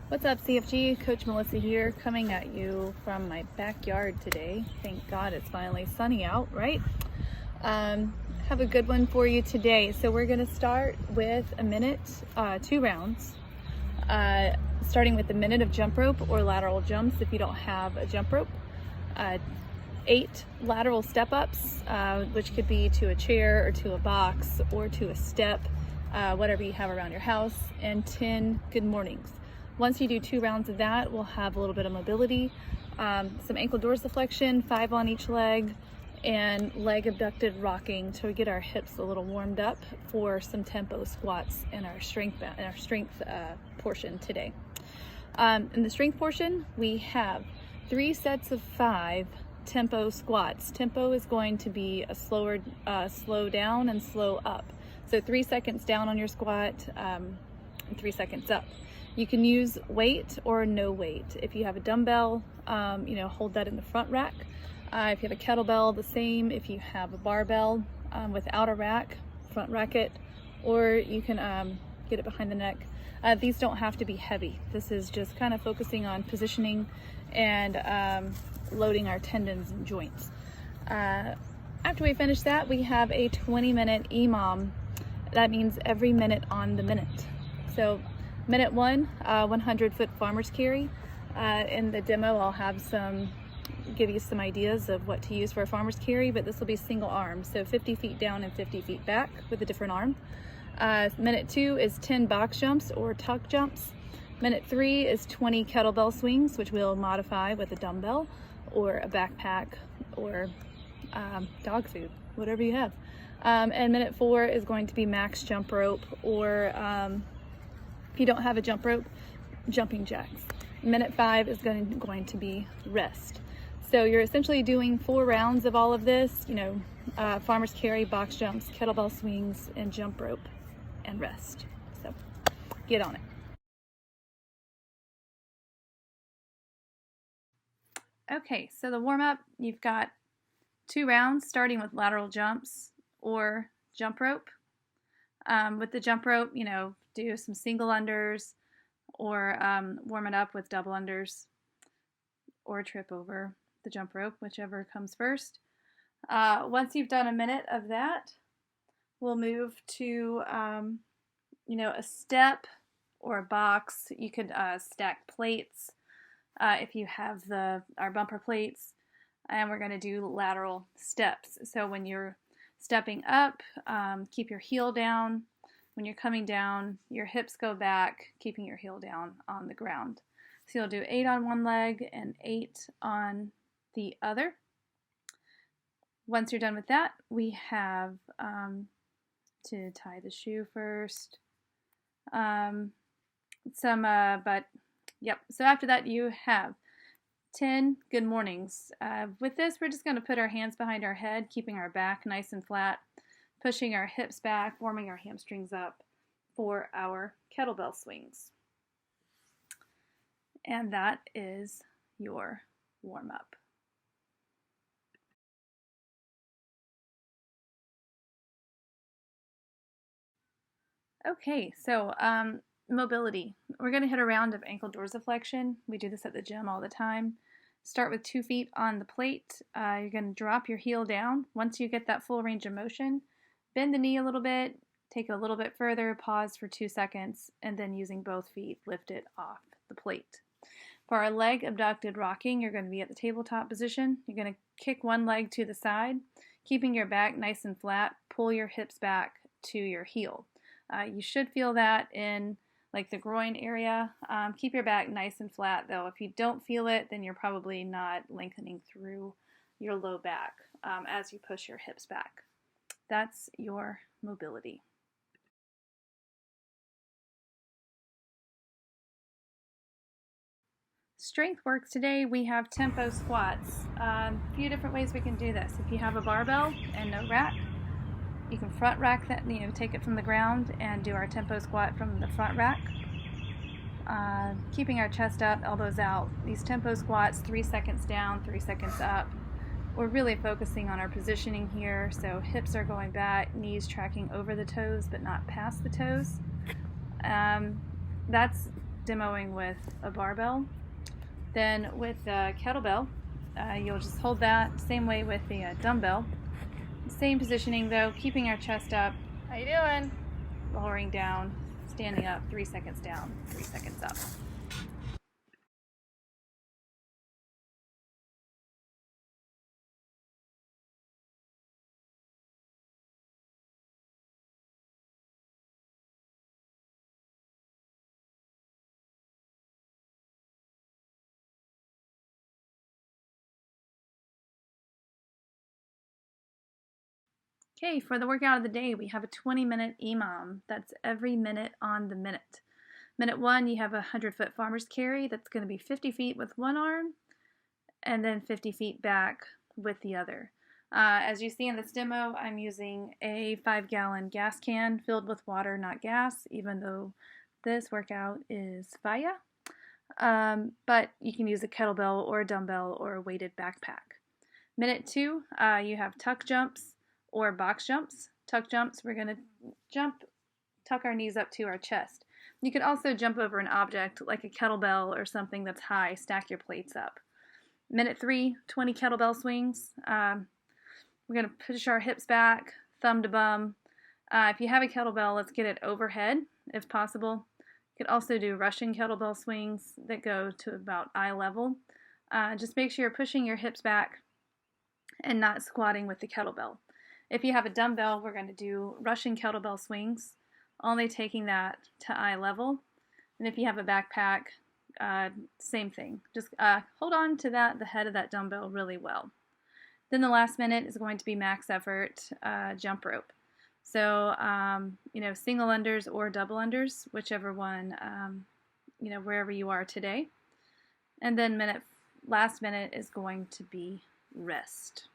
What's up, CFG? Coach Melissa here, coming at you from my backyard today. Thank God it's finally sunny out, right? Have a good one for you today. So we're going to start with a minute, 2 rounds, starting with a minute of jump rope or lateral jumps if you don't have a jump rope. 8 lateral step-ups, which could be to a chair or to a box or to a step, whatever you have around your house, and 10 good mornings. Once you do 2 rounds of that, we'll have a little bit of mobility, some ankle dorsiflexion, 5 on each leg, and leg abducted rocking to get our hips a little warmed up for some tempo squats in our strength portion today. In the strength portion, we have 3 sets of 5 tempo squats. Tempo is going to be a slower, slow down and slow up. So 3 seconds down on your squat, and 3 seconds up. You can use weight or no weight. If you have a dumbbell, hold that in the front rack. If you have a kettlebell, the same. If you have a barbell without a rack, front rack it, or you can get it behind the neck. These don't have to be heavy. This is just kind of focusing on positioning and loading our tendons and joints. After we finish that, we have a 20-minute EMOM. That means every minute on the minute. So minute 1, 100-foot farmer's carry. In the demo, I'll give you some ideas of what to use for a farmer's carry, but this will be single arm, so 50 feet down and 50 feet back with a different arm. Minute 2 is 10 box jumps or tuck jumps. Minute 3 is 20 kettlebell swings, which we'll modify with a dumbbell or a backpack or dog food, whatever you have. And minute 4 is going to be max jump rope, or if you don't have a jump rope, jumping jacks. Minute 5 is going to be rest. So you're essentially doing 4 rounds of all of this, farmer's carry, box jumps, kettlebell swings, and jump rope, and rest. So get on it. Okay, so the warm-up, you've got 2 rounds starting with lateral jumps or jump rope. With the jump rope, do some single unders or warm it up with double unders or trip over the jump rope, whichever comes first. Once you've done a minute of that, we'll move to a step or a box. You could stack plates if you have our bumper plates, and we're going to do lateral steps. So when you're stepping up, keep your heel down. When you're coming down, your hips go back, keeping your heel down on the ground. So you'll do 8 on one leg and 8 on the other. Once you're done with that, we have to tie the shoe first. So after that, you have 10 good mornings. With this, we're just going to put our hands behind our head, keeping our back nice and flat, pushing our hips back, warming our hamstrings up for our kettlebell swings. And that is your warm-up. Okay, so mobility. We're going to hit a round of ankle dorsiflexion. We do this at the gym all the time. Start with 2 feet on the plate. You're going to drop your heel down. Once you get that full range of motion, bend the knee a little bit, take it a little bit further, pause for 2 seconds, and then using both feet, lift it off the plate. For our leg abducted rocking, you're going to be at the tabletop position. You're going to kick one leg to the side, keeping your back nice and flat. Pull your hips back to your heel. You should feel that in like the groin area. Keep your back nice and flat though. If you don't feel it, then you're probably not lengthening through your low back as you push your hips back. That's your mobility. Strength work today, we have tempo squats. A few different ways we can do this. If you have a barbell and no rack, you can front rack that, take it from the ground and do our tempo squat from the front rack. Keeping our chest up, elbows out. These tempo squats, 3 seconds down, 3 seconds up. We're really focusing on our positioning here, so hips are going back, knees tracking over the toes but not past the toes. That's demoing with a barbell. Then with the kettlebell, you'll just hold that same way with the dumbbell. Same positioning though, keeping our chest up. How you doing? Lowering down, standing up, 3 seconds down, 3 seconds up. Okay, for the workout of the day, we have a 20-minute EMOM. That's every minute on the minute. Minute 1, you have a 100-foot farmer's carry. That's going to be 50 feet with one arm and then 50 feet back with the other. As you see in this demo, I'm using a 5-gallon gas can filled with water, not gas, even though this workout is fire. But you can use a kettlebell or a dumbbell or a weighted backpack. Minute 2, you have tuck jumps or box jumps. Tuck jumps, we're going to tuck our knees up to our chest. You could also jump over an object like a kettlebell or something that's high, stack your plates up. Minute 3, 20 kettlebell swings. We're going to push our hips back, thumb to bum. If you have a kettlebell, let's get it overhead if possible. You could also do Russian kettlebell swings that go to about eye level. Just make sure you're pushing your hips back and not squatting with the kettlebell. If you have a dumbbell, we're going to do Russian kettlebell swings, only taking that to eye level. And if you have a backpack, same thing. Just hold on to the head of that dumbbell really well. Then the last minute is going to be max effort jump rope. So, single unders or double unders, whichever one, wherever you are today. And then last minute is going to be rest.